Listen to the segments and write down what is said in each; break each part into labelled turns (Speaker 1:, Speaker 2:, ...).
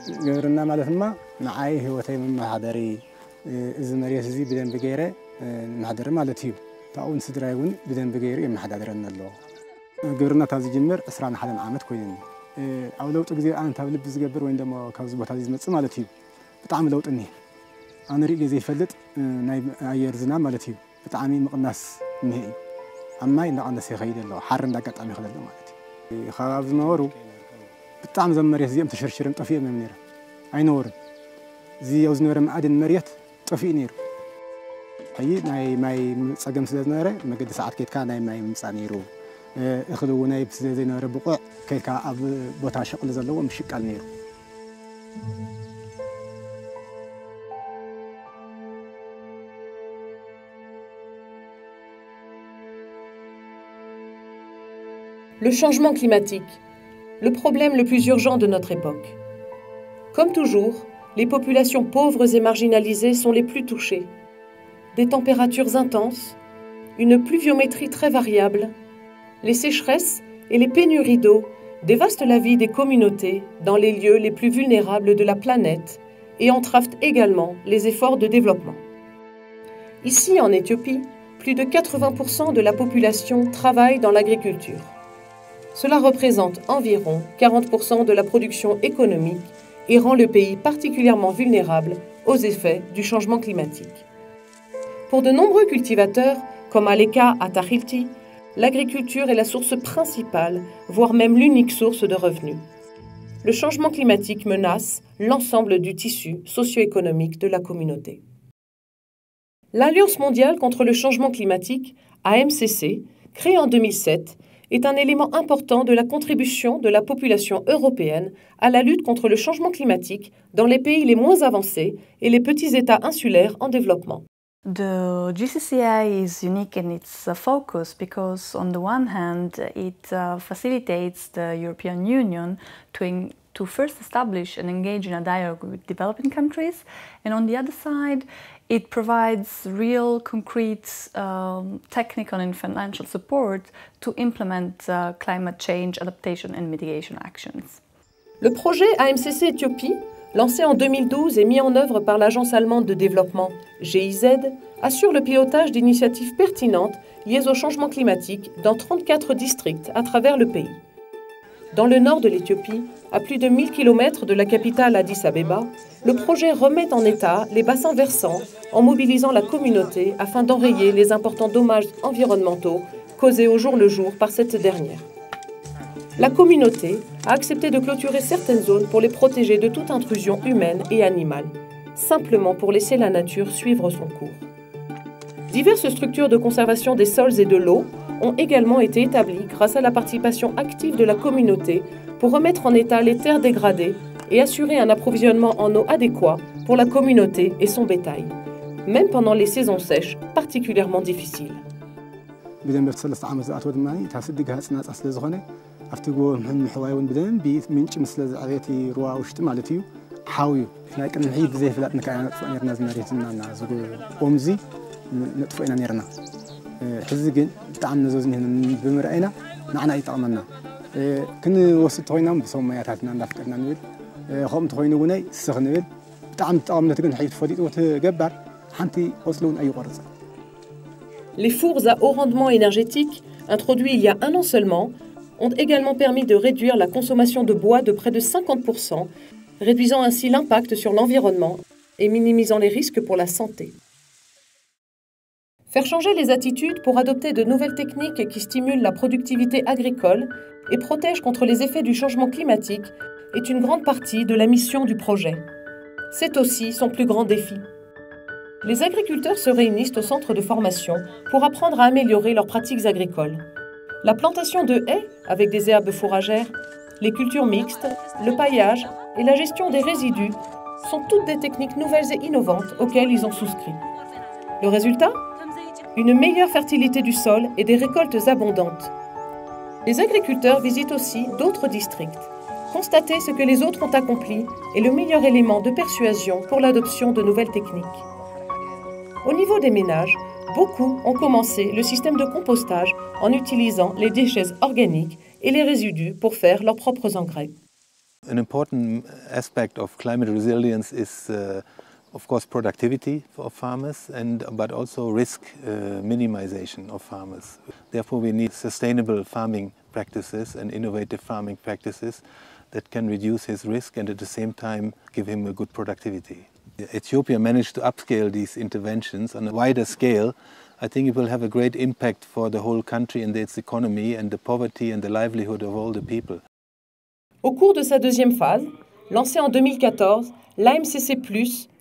Speaker 1: قبرنا مالتنا معاي هو تيم محضري إذا مريض زي بدن بجيرة محضر مالتيو تاون سدرايون بدن بجيرة محضرنا الله قبرنا تازي جمر أسرعنا حدا عامت كويني أو لو تجزي أنا تابلب بزجبر وين دم كوزبو تازي متص مالتيو بتعمل لو تني أنا ريجي زي فلت ناي عير زنا مالتيو بتعامل مقناس نهائي أما إن عندنا سيخيل الله حرم دقت عمي خلال مالتي خلاص نورو بتعمل زي مريض زي متشرشر طفيء من نير أي نور زي أوزنور معدن مريض طفيء نير هي ماي صقم سد نيره ما قد ساعات كيت كان ماي مصانيرو اخذوا ناي بس زي نيره بقع كيت اب بوتا شقل زلو مشقال نير
Speaker 2: Le changement climatique, le problème le plus urgent de notre époque. Comme toujours, les populations pauvres et marginalisées sont les plus touchées. Des températures intenses, une pluviométrie très variable, les sécheresses et les pénuries d'eau dévastent la vie des communautés dans les lieux les plus vulnérables de la planète et entravent également les efforts de développement. Ici, en Éthiopie, plus de 80% de la population travaille dans l'agriculture. Cela représente environ 40% de la production économique et rend le pays particulièrement vulnérable aux effets du changement climatique. Pour de nombreux cultivateurs, comme Aleka à Tahilti, l'agriculture est la source principale, voire même l'unique source de revenus. Le changement climatique menace l'ensemble du tissu socio-économique de la communauté. L'Alliance mondiale contre le changement climatique, AMCC, créée en 2007, est un élément important de la contribution de la population européenne à la lutte contre le changement climatique dans les pays les moins avancés et les petits États insulaires en développement.
Speaker 3: The GCCI is unique in its focus because, on the one hand, it facilitates the European Union to first establish and engage in a dialogue with developing countries, and on the other side, it provides real, concrete technical and financial support to implement climate change adaptation and mitigation actions.
Speaker 2: Le projet AMCC Éthiopie, lancé en 2012 et mis en œuvre par l'Agence allemande de développement GIZ, assure le pilotage d'initiatives pertinentes liées au changement climatique dans 34 districts à travers le pays. Dans le nord de l'Éthiopie, à plus de 1000 km de la capitale Addis Abeba, le projet remet en état les bassins versants en mobilisant la communauté afin d'enrayer les importants dommages environnementaux causés au jour le jour par cette dernière. La communauté a accepté de clôturer certaines zones pour les protéger de toute intrusion humaine et animale, simplement pour laisser la nature suivre son cours. Diverses structures de conservation des sols et de l'eau ont également été établies grâce à la participation active de la communauté pour remettre en état les terres dégradées et assurer un approvisionnement en eau adéquat pour la communauté et son bétail, même pendant les saisons sèches particulièrement difficiles.
Speaker 1: أفتقوا من حوايون بدن بيت منش مثل زعبيتي روا وشت مالتيو حاويو لكن نحيد زي فلات نكاين فنيرنا زمريتنا نازو أمزي نطفئنا نيرنا حزقين تعمل زوزني بمرأينا معنا يطعمنا كن وسط خوينا بصومياتنا نفكرنا نقول خم تخوينو بني سخنول تعمل طعمنا تكون حيد فديت وتجبر حنتي وصلون أي غرزة.
Speaker 2: Les fours à haut rendement énergétique, introduits il y a un an seulement, ont également permis de réduire la consommation de bois de près de 50%, réduisant ainsi l'impact sur l'environnement et minimisant les risques pour la santé. Faire changer les attitudes pour adopter de nouvelles techniques qui stimulent la productivité agricole et protègent contre les effets du changement climatique est une grande partie de la mission du projet. C'est aussi son plus grand défi. Les agriculteurs se réunissent au centre de formation pour apprendre à améliorer leurs pratiques agricoles. La plantation de haies avec des herbes fourragères, les cultures mixtes, le paillage et la gestion des résidus sont toutes des techniques nouvelles et innovantes auxquelles ils ont souscrit. Le résultat ? Une meilleure fertilité du sol et des récoltes abondantes. Les agriculteurs visitent aussi d'autres districts. Constater ce que les autres ont accompli est le meilleur élément de persuasion pour l'adoption de nouvelles techniques. Au niveau des ménages, beaucoup ont commencé le système de compostage en utilisant les déchets organiques et les résidus pour faire leurs propres engrais.
Speaker 4: An important aspect of climate resilience is, of course, productivity of farmers, but also risk minimization of farmers. Therefore, we need sustainable farming practices and innovative farming practices that can reduce his risk and at the same time give him a good productivity. Ethiopia managed to upscale these interventions on a wider scale. I think it will have a great impact for the whole country and its economy and the poverty and the livelihood of all the people.
Speaker 2: Au cours de sa deuxième phase, lancée en 2014, l'AMCC+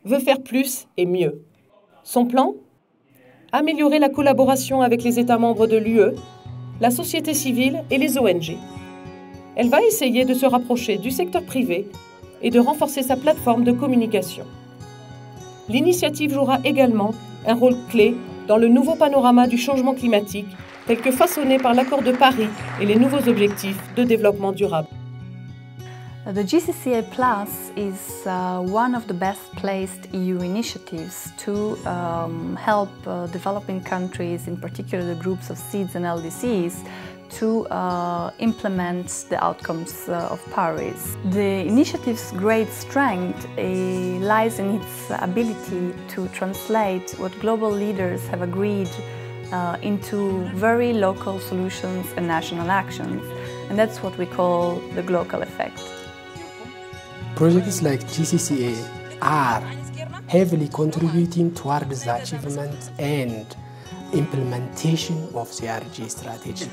Speaker 2: veut faire plus et mieux. Son plan ? Améliorer la collaboration avec les États membres de l'UE, la société civile et les ONG. Elle va essayer de se rapprocher du secteur privé et de renforcer sa plateforme de communication. L'initiative jouera également un rôle clé dans le nouveau panorama du changement climatique tel que façonné par l'accord de Paris et les nouveaux objectifs de développement durable.
Speaker 3: The GCCA Plus is one of the best placed EU initiatives to help developing countries, in particular the groups of SEEDS and LDCs, to implement the outcomes of Paris. The initiative's great strength lies in its ability to translate what global leaders have agreed into very local solutions and national actions, and that's what we call the global effect.
Speaker 5: Projects like GCCA are heavily contributing towards the achievement and implementation of CRG strategy.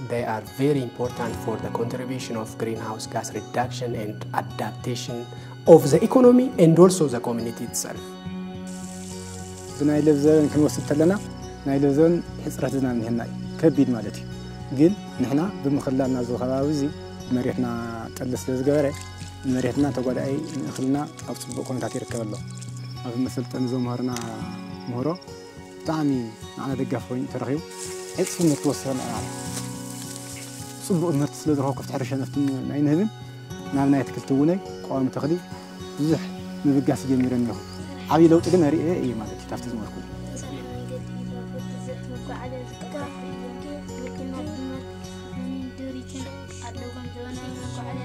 Speaker 5: They are very important for the contribution of greenhouse gas reduction and adaptation of the economy and also the community itself.
Speaker 1: بناي لفزن كنوصل تلنا ناي لفزن حصرتنا من هنا كبيد مالتي ግን ንሕና ብምኽላልና ዝ ከባቢ መሬትና ጠልስ ለዝገበረ መሬትና ተጓዳይ ንኽልና ኣብ ጽቡቕ ኩነታት ይርከብ ኣሎ ኣብ መሰልጠን ዘምህርና ምህሮ ብጣዕሚ ንዓና ደጋፍ ኮይኑ ተረኺቡ ዕፅፍ ምርት ወሰነ ጽቡቕ ምርት ስለ ዝረኸብኩ ኣብቲ ሕርሻ ነፍቲ ናይ ንህብን ናብ ናይ ኣትክልቲ እውነይ ቋሚ ተኽሊ ብዙሕ ምብጋስ ጀሚረ እኒኹ ዓብዪ ለውጢ ግን ርአ እየ ማለት እዩ ካብቲ ዝመርኩ
Speaker 6: Allo kan zona ko ala